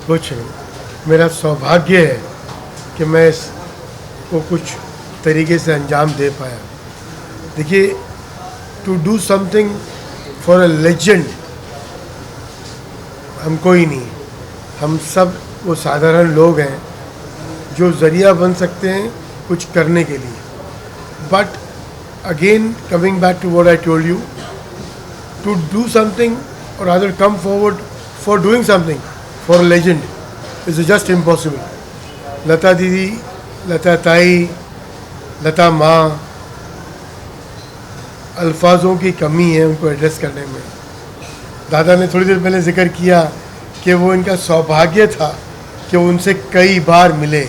कुछ नहीं, मेरा सौभाग्य है कि मैं इसको कुछ तरीके से अंजाम दे पाया। देखिए, to do something for a legend हम कोई नहीं, हम सब वो साधारण लोग हैं जो ज़रिया बन सकते हैं कुछ करने के लिए। But again coming back to what I told you, to do something or rather come forward for doing something for a legend is just impossible. लता दीदी, लता ताई, लता माँ, अल्फाजों की कमी है उनको एड्रेस करने में। दादा ने थोड़ी देर पहले जिक्र किया कि वो इनका सौभाग्य था कि वो उनसे कई बार मिले।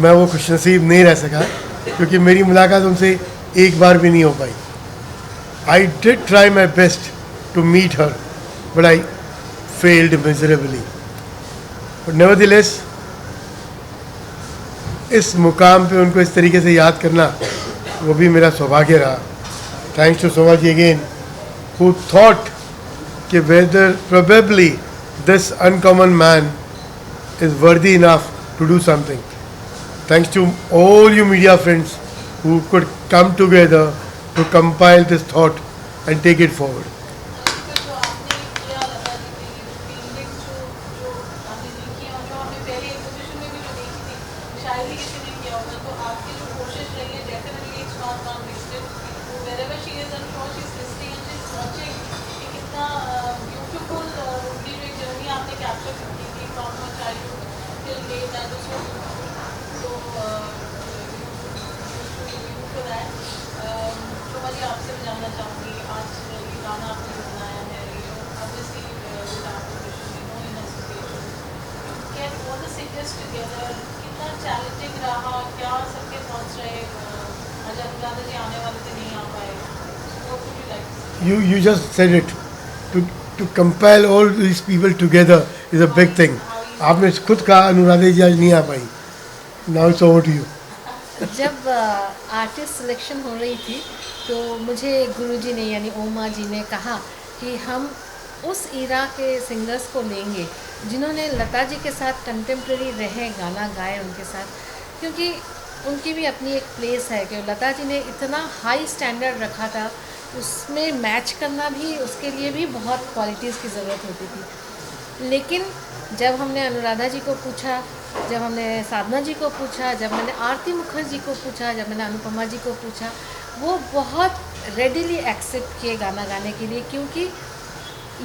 मैं वो खुशनसीब नहीं रह सका क्योंकि मेरी मुलाकात उनसे एक बार भी नहीं हो पाई। I did try my best to meet her, but I failed miserably. But nevertheless, इस मुकाम पे उनको इस तरीके से याद करना वो भी मेरा सौभाग्य रहा। Thanks to so much again who thought कि whether probably this uncommon man is worthy enough to do something. Thanks to all you media friends who could come together to compile this thought and take it forward. You just said it. To compile all these people together is a big thing. आपने खुद कहा अनुराधा जी आज नहीं आ पाई. Now it's over to you. जब artist selection हो रही थी तो मुझे गुरुजी ने यानी ओमा जी ने कहा कि हम उस इरा के सिंगर्स को लेंगे जिन्होंने लता जी के साथ कंटेम्प्रेरी रहे, गाना गाए उनके साथ, क्योंकि उनकी भी अपनी एक प्लेस है कि लता जी ने इतना हाई स्टैंडर्ड रखा था, उसमें मैच करना भी उसके लिए भी बहुत क्वालिटीज़ की ज़रूरत होती थी। लेकिन जब हमने अनुराधा जी को पूछा, जब हमने साधना जी को पूछा, जब मैंने आरती मुखर्जी को पूछा, जब मैंने अनुपमा जी को पूछा, वो बहुत रेडिली एक्सेप्ट किए गाना गाने के लिए, क्योंकि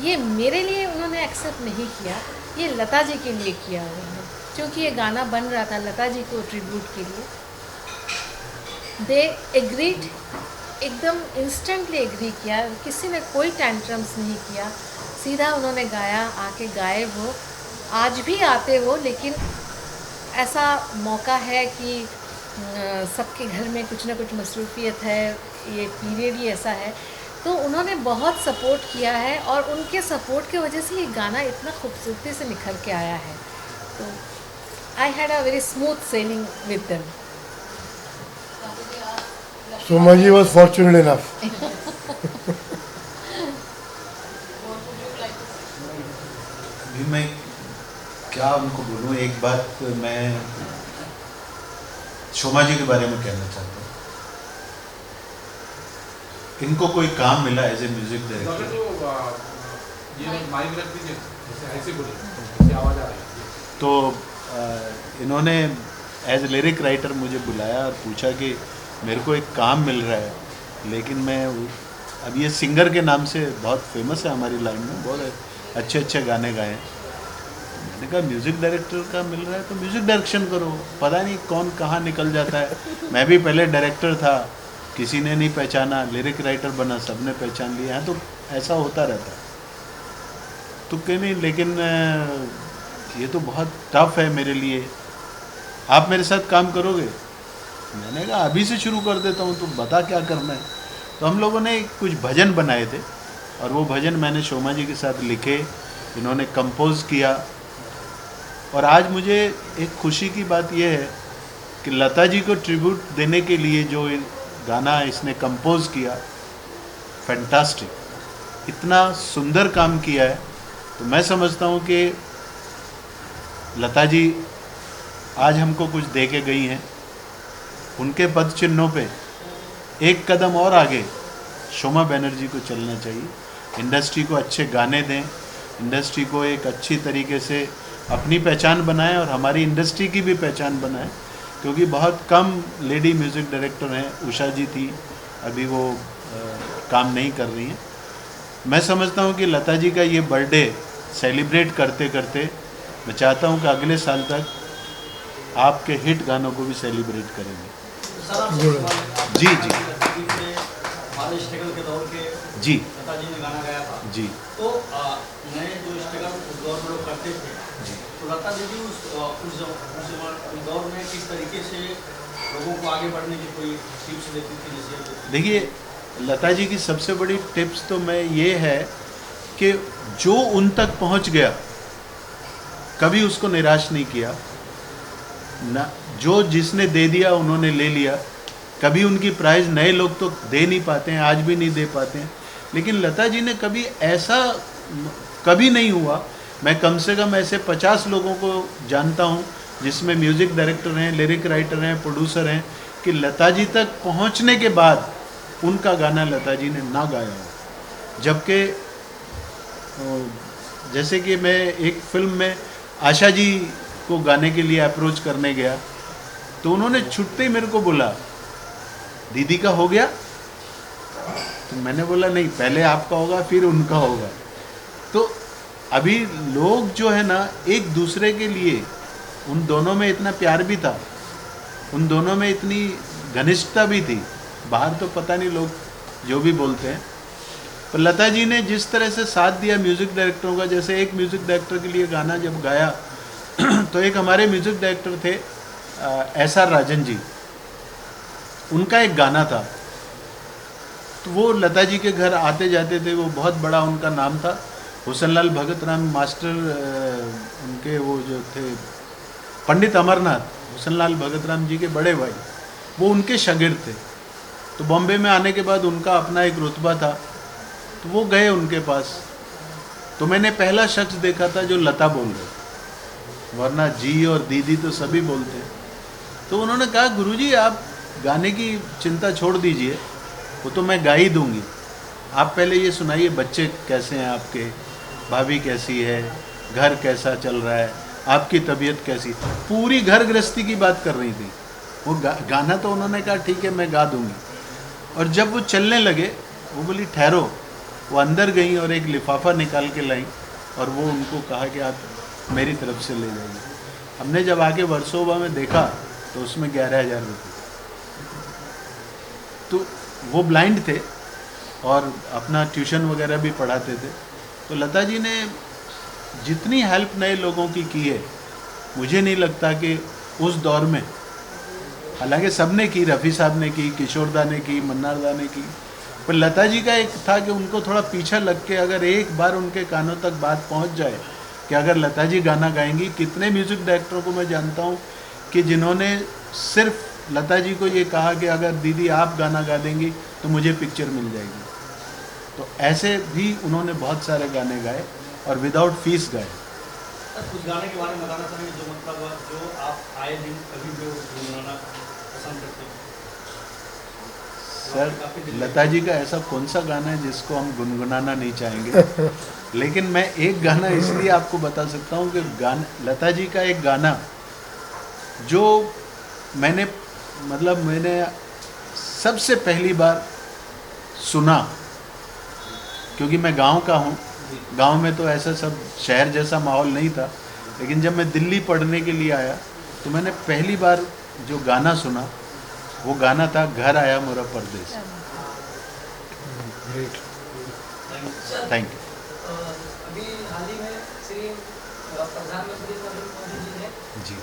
ये मेरे लिए उन्होंने एक्सेप्ट नहीं किया, ये लता जी के लिए किया उन्होंने, क्योंकि ये गाना बन रहा था लता जी को ट्रिब्यूट के लिए। दे एग्रीड, एकदम इंस्टेंटली एग्री किया, किसी ने कोई टेंट्रम्स नहीं किया, सीधा उन्होंने गाया, आके गाए वो, आज भी आते वो, लेकिन ऐसा मौका है कि सबके घर में कुछ ना कुछ मसरूफियत है, ये पीरियड ही ऐसा है, तो उन्होंने बहुत सपोर्ट किया है और उनके सपोर्ट की वजह से ये गाना इतना खूबसूरती से निखर के आया है। तो I had a very smooth selling with them. Soma ji was fortunate enough. अभी मैं क्या उनको बोलूँ, एक बात मैं शोमा जी के बारे में कहना चाहता हूँ। इनको कोई काम मिला एज ए म्यूजिक डायरेक्टर, तो इन्होंने एज लिरिक राइटर मुझे बुलाया और पूछा कि मेरे को एक काम मिल रहा है, लेकिन मैं अब ये सिंगर के नाम से बहुत फेमस है हमारी लाइन में, बहुत अच्छे अच्छे गाने गाए हैं। मैंने कहा म्यूज़िक डायरेक्टर का मिल रहा है तो म्यूज़िक डायरेक्शन करो, पता नहीं कौन कहाँ निकल जाता है। मैं भी पहले डायरेक्टर था, किसी ने नहीं पहचाना, लिरिक राइटर बना, सबने पहचान लिया है, तो ऐसा होता रहता है। तो कहीं नहीं, लेकिन ये तो बहुत टफ है मेरे लिए, आप मेरे साथ काम करोगे? मैंने कहा अभी से शुरू कर देता हूँ, तो बता क्या करना है। तो हम लोगों ने कुछ भजन बनाए थे और वो भजन मैंने शोमा जी के साथ लिखे, इन्होंने कंपोज़ किया। और आज मुझे एक खुशी की बात यह है कि लता जी को ट्रिब्यूट देने के लिए जो गाना इसने कंपोज़ किया, फैंटास्टिक, इतना सुंदर काम किया है। तो मैं समझता हूँ कि लता जी आज हमको कुछ दे के गई हैं, उनके पद चिन्हों पे एक कदम और आगे शोमा बनर्जी को चलना चाहिए। इंडस्ट्री को अच्छे गाने दें, इंडस्ट्री को एक अच्छी तरीके से अपनी पहचान बनाएं और हमारी इंडस्ट्री की भी पहचान बनाएं, क्योंकि बहुत कम लेडी म्यूज़िक डायरेक्टर हैं। उषा जी थी, अभी वो काम नहीं कर रही हैं। मैं समझता हूँ कि लता जी का ये बर्थडे सेलिब्रेट करते करते मैं चाहता हूँ कि अगले साल तक आपके हिट गानों को भी सेलिब्रेट करेंगे। जी जी हमारे स्ट्रगल के दौर के जी लता जी ने गाना गाया था जी। तो नए जो स्ट्रगल उस दौर में लोग करते थे जी। तो लता दीदी उस दौर में किस तरीके से लोगों को आगे बढ़ने की कोई टिप्स देती थी? जैसे देखिए, लता जी की सबसे बड़ी टिप्स तो मैं ये है कि जो उन तक पहुंच गया कभी उसको निराश नहीं किया ना। जो जिसने दे दिया उन्होंने ले लिया। कभी उनकी प्राइज़ नए लोग तो दे नहीं पाते हैं, आज भी नहीं दे पाते हैं, लेकिन लता जी ने कभी ऐसा कभी नहीं हुआ। मैं कम से कम ऐसे 50 लोगों को जानता हूँ जिसमें म्यूज़िक डायरेक्टर हैं, लिरिक राइटर हैं, प्रोड्यूसर हैं, कि लता जी तक पहुँचने के बाद उनका गाना लता जी ने ना गाया हो। जबकि जैसे कि मैं एक फिल्म में आशा जी को गाने के लिए अप्रोच करने गया, तो उन्होंने छुट्टे ही मेरे को बोला, दीदी का हो गया? तो मैंने बोला नहीं, पहले आपका होगा फिर उनका होगा। तो अभी लोग जो है ना, एक दूसरे के लिए, उन दोनों में इतना प्यार भी था, उन दोनों में इतनी घनिष्ठता भी थी। बाहर तो पता नहीं लोग जो भी बोलते हैं, पर लता जी ने जिस तरह से साथ दिया म्यूज़िक डायरेक्टरों का, जैसे एक म्यूज़िक डायरेक्टर के लिए गाना जब गाया तो एक हमारे म्यूज़िक डायरेक्टर थे SR राजन जी, उनका एक गाना था, तो वो लता जी के घर आते जाते थे। वो बहुत बड़ा उनका नाम था, हुसनलाल भगत राम मास्टर, उनके वो जो थे पंडित अमरनाथ हुसनलाल भगत राम जी के बड़े भाई, वो उनके शागिर्द थे। तो बॉम्बे में आने के बाद उनका अपना एक रुतबा था, तो वो गए उनके पास। तो मैंने पहला शख्स देखा था जो लता बोल रहे, वरना जी और दीदी तो सभी बोलते हैं। तो उन्होंने कहा, गुरुजी आप गाने की चिंता छोड़ दीजिए, वो तो मैं गा ही दूँगी, आप पहले ये सुनाइए बच्चे कैसे हैं आपके, भाभी कैसी है, घर कैसा चल रहा है, आपकी तबीयत कैसी। पूरी घर गृहस्थी की बात कर रही थी वो। गाना तो उन्होंने कहा ठीक है मैं गा दूँगी। और जब वो चलने लगे, वो बोली ठहरो। वो अंदर गई और एक लिफाफा निकाल के लाई और वो उनको कहा कि आप मेरी तरफ से ले जाइए। हमने जब आके वर्सोवा में देखा तो उसमें 11,000 रुपये। तो वो ब्लाइंड थे और अपना ट्यूशन वगैरह भी पढ़ाते थे। तो लता जी ने जितनी हेल्प नए लोगों की है, मुझे नहीं लगता कि उस दौर में, हालांकि सब ने की, रफ़ी साहब ने की, किशोर दा ने की, मन्नार दा ने की, पर लता जी का एक था कि उनको थोड़ा पीछा लग के अगर एक बार उनके कानों तक बात पहुंच जाए कि अगर लता जी गाना गाएंगी। कितने म्यूज़िक डायरेक्टरों को मैं जानता हूं कि जिन्होंने सिर्फ लता जी को ये कहा कि अगर दीदी आप गाना गा देंगी तो मुझे पिक्चर मिल जाएगी। तो ऐसे भी उन्होंने बहुत सारे गाने गाए और विदाउट फीस गाए। कुछ गाने के बारे में बताना चाहेंगे जो मतलब जो आप आए दिन कभी भी गुनगुनाना पसंद करते हैं? सर, लता जी का ऐसा कौन सा गाना है जिसको हम गुनगुनाना नहीं चाहेंगे? लेकिन मैं एक गाना इसलिए आपको बता सकता हूँ कि लता जी का एक गाना जो मैंने सबसे पहली बार सुना, क्योंकि मैं गांव का हूँ, गांव में तो ऐसा सब शहर जैसा माहौल नहीं था, लेकिन जब मैं दिल्ली पढ़ने के लिए आया तो मैंने पहली बार जो गाना सुना वो गाना था घर आया मोरा परदेस। Thank you. अभी हाल ही में श्री प्रधानमंत्री नरेंद्र मोदी जी ने जी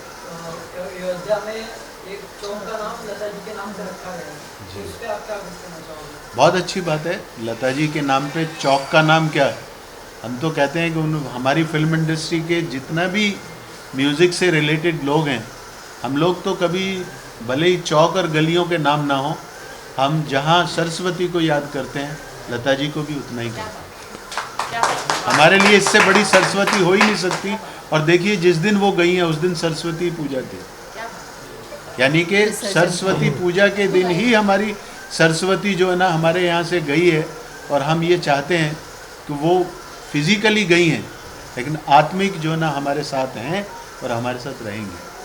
अयोध्या में एक चौक का नाम लता जी के नाम से रखा गया है, तो इस पे आप क्या कुछ कहना चाहोगे? बहुत अच्छी बात है। लता जी के नाम पे चौक का नाम क्या है? हम तो कहते हैं कि हमारी फिल्म इंडस्ट्री के जितना भी म्यूज़िक से रिलेटेड लोग हैं, हम लोग तो कभी भले ही चौक और गलियों के नाम ना हो, हम जहाँ सरस्वती को याद करते हैं, लता जी को भी उतना ही करते हैं। हमारे लिए इससे बड़ी सरस्वती हो ही नहीं सकती। और देखिए जिस दिन वो गई हैं उस दिन सरस्वती पूजा थी, यानी कि सरस्वती पूजा के दिन ही हमारी सरस्वती जो है ना हमारे यहाँ से गई है। और हम ये चाहते हैं कि वो फिजिकली गई हैं लेकिन आत्मिक जो है ना हमारे साथ हैं और हमारे साथ रहेंगे।